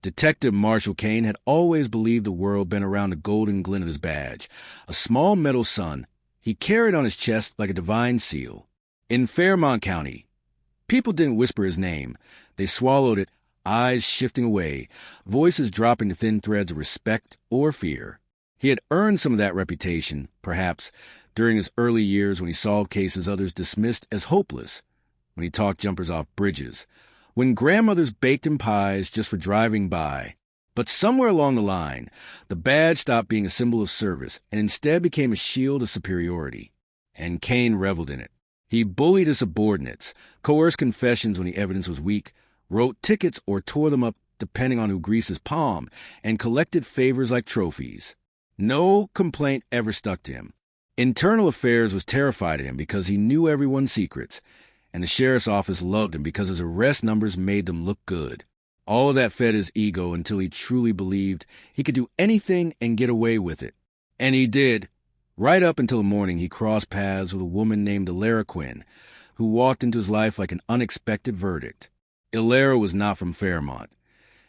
Detective Marshall Kane had always believed the world bent around the golden glint of his badge, a small metal sun he carried on his chest like a divine seal. In Fairmont County, people didn't whisper his name. They swallowed it, eyes shifting away, voices dropping to thin threads of respect or fear. He had earned some of that reputation, perhaps, during his early years when he solved cases others dismissed as hopeless, when he talked jumpers off bridges, when grandmothers baked him pies just for driving by. But somewhere along the line, the badge stopped being a symbol of service and instead became a shield of superiority. And Kane reveled in it. He bullied his subordinates, coerced confessions when the evidence was weak, wrote tickets or tore them up depending on who greased his palm, and collected favors like trophies. No complaint ever stuck to him. Internal Affairs was terrified of him because he knew everyone's secrets, and the sheriff's office loved him because his arrest numbers made them look good. All of that fed his ego until he truly believed he could do anything and get away with it. And he did, right up until the morning he crossed paths with a woman named Elara Quinn, who walked into his life like an unexpected verdict. Elara was not from Fairmont.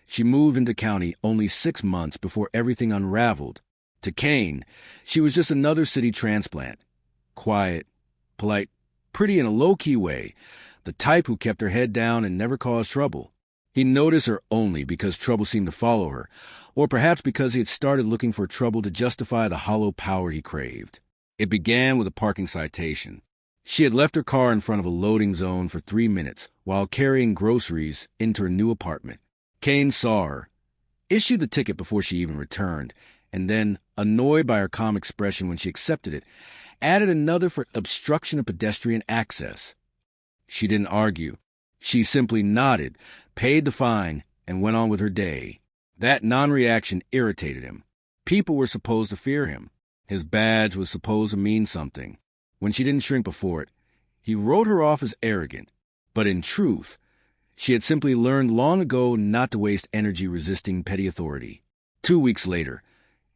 She moved into county only 6 months before everything unraveled. To Kane, she was just another city transplant. Quiet, polite, pretty in a low-key way, the type who kept her head down and never caused trouble. He noticed her only because trouble seemed to follow her, or perhaps because he had started looking for trouble to justify the hollow power he craved. It began with a parking citation. She had left her car in front of a loading zone for 3 minutes while carrying groceries into her new apartment. Kane saw her, issued the ticket before she even returned, and then, annoyed by her calm expression when she accepted it, added another for obstruction of pedestrian access. She didn't argue. She simply nodded, paid the fine, and went on with her day. That non-reaction irritated him. People were supposed to fear him. His badge was supposed to mean something. When she didn't shrink before it, he wrote her off as arrogant. But in truth, she had simply learned long ago not to waste energy resisting petty authority. 2 weeks later,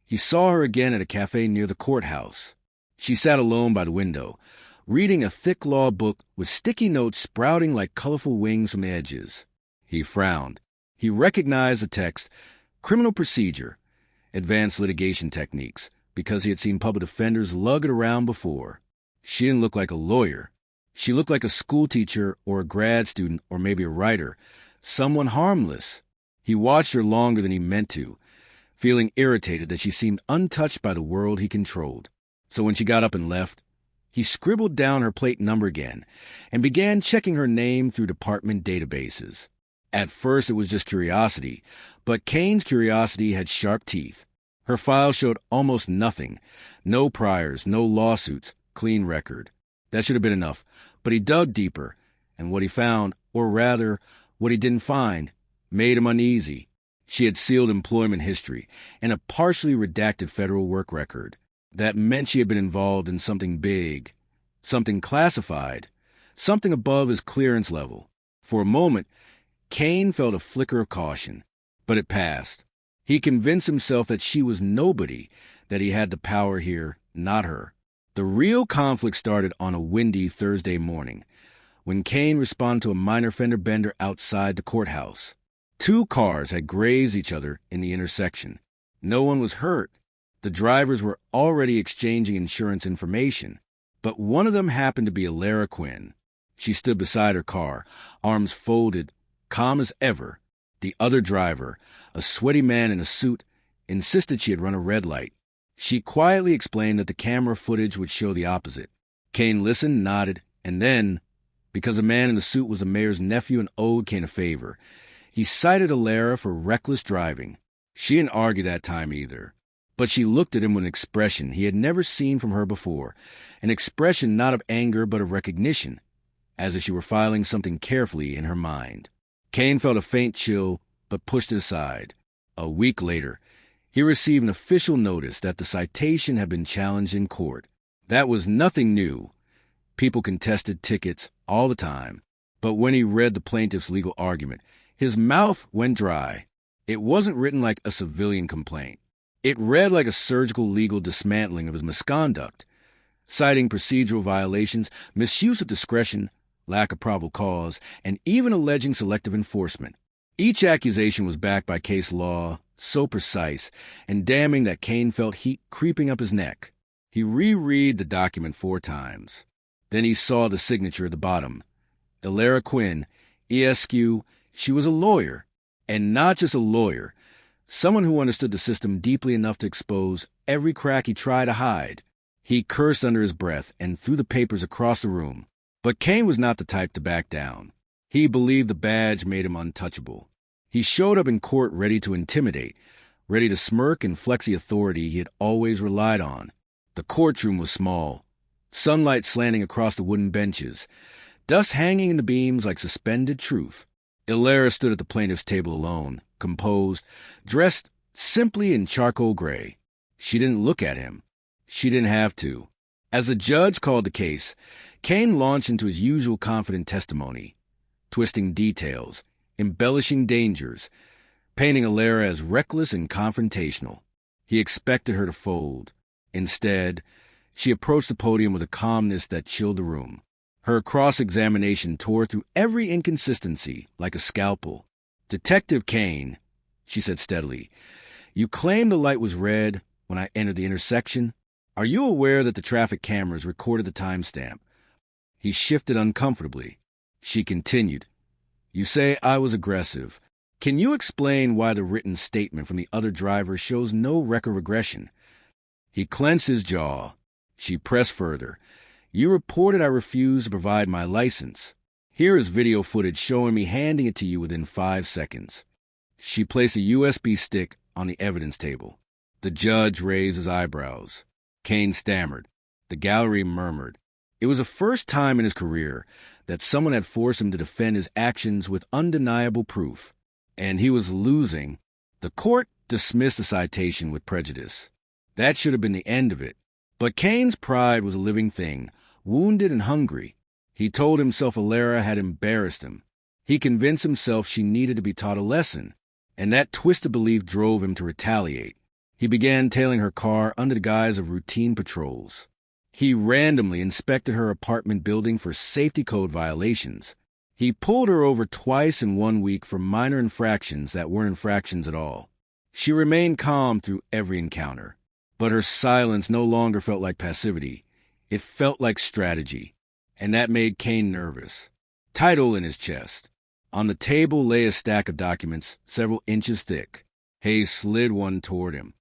he saw her again at a cafe near the courthouse. She sat alone by the window, reading a thick law book with sticky notes sprouting like colorful wings from the edges. He frowned. He recognized the text, Criminal Procedure, Advanced Litigation Techniques, because he had seen public defenders lug it around before. She didn't look like a lawyer. She looked like a schoolteacher or a grad student or maybe a writer, someone harmless. He watched her longer than he meant to, feeling irritated that she seemed untouched by the world he controlled. So when she got up and left, he scribbled down her plate number again and began checking her name through department databases. At first it was just curiosity, but Kane's curiosity had sharp teeth. Her file showed almost nothing. No priors, no lawsuits, clean record. That should have been enough, but he dug deeper, and what he found, or rather, what he didn't find, made him uneasy. She had sealed employment history and a partially redacted federal work record. That meant she had been involved in something big, something classified, something above his clearance level. For a moment, Kane felt a flicker of caution, but it passed. He convinced himself that she was nobody, that he had the power here, not her. The real conflict started on a windy Thursday morning, when Kane responded to a minor fender bender outside the courthouse. 2 cars had grazed each other in the intersection. No one was hurt. The drivers were already exchanging insurance information, but one of them happened to be Elara Quinn. She stood beside her car, arms folded, calm as ever. The other driver, a sweaty man in a suit, insisted she had run a red light. She quietly explained that the camera footage would show the opposite. Kane listened, nodded, and then, because the man in the suit was the mayor's nephew and owed Kane a favor, he cited Elara for reckless driving. She didn't argue that time either, but she looked at him with an expression he had never seen from her before, an expression not of anger but of recognition, as if she were filing something carefully in her mind. Kane felt a faint chill, but pushed it aside. A week later, he received an official notice that the citation had been challenged in court. That was nothing new. People contested tickets all the time. But when he read the plaintiff's legal argument, his mouth went dry. It wasn't written like a civilian complaint. It read like a surgical legal dismantling of his misconduct, citing procedural violations, misuse of discretion, lack of probable cause, and even alleging selective enforcement. Each accusation was backed by case law, so precise and damning that Kane felt heat creeping up his neck. He reread the document 4 times. Then he saw the signature at the bottom. Elara Quinn, ESQ. She was a lawyer. And not just a lawyer. Someone who understood the system deeply enough to expose every crack he tried to hide. He cursed under his breath and threw the papers across the room. But Kane was not the type to back down. He believed the badge made him untouchable. He showed up in court ready to intimidate, ready to smirk and flex the authority he had always relied on. The courtroom was small, sunlight slanting across the wooden benches, dust hanging in the beams like suspended truth. Elara stood at the plaintiff's table alone, composed, dressed simply in charcoal gray. She didn't look at him. She didn't have to. As the judge called the case, Kane launched into his usual confident testimony, twisting details, embellishing dangers, painting Elara as reckless and confrontational. He expected her to fold. Instead, she approached the podium with a calmness that chilled the room. Her cross-examination tore through every inconsistency like a scalpel. "Detective Kane," she said steadily, "you claim the light was red when I entered the intersection. Are you aware that the traffic cameras recorded the timestamp?" He shifted uncomfortably. She continued, "You say I was aggressive. Can you explain why the written statement from the other driver shows no record regression?" He clenched his jaw. She pressed further. "You reported I refused to provide my license. Here is video footage showing me handing it to you within 5 seconds." She placed a USB stick on the evidence table. The judge raised his eyebrows. Kane stammered. The gallery murmured. It was the first time in his career that someone had forced him to defend his actions with undeniable proof. And he was losing. The court dismissed the citation with prejudice. That should have been the end of it. But Kane's pride was a living thing, wounded and hungry. He told himself Elara had embarrassed him. He convinced himself she needed to be taught a lesson. And that twisted belief drove him to retaliate. He began tailing her car under the guise of routine patrols. He randomly inspected her apartment building for safety code violations. He pulled her over twice in 1 week for minor infractions that weren't infractions at all. She remained calm through every encounter. But her silence no longer felt like passivity. It felt like strategy. And that made Kane nervous. Title in his chest. On the table lay a stack of documents several inches thick. Hayes slid one toward him.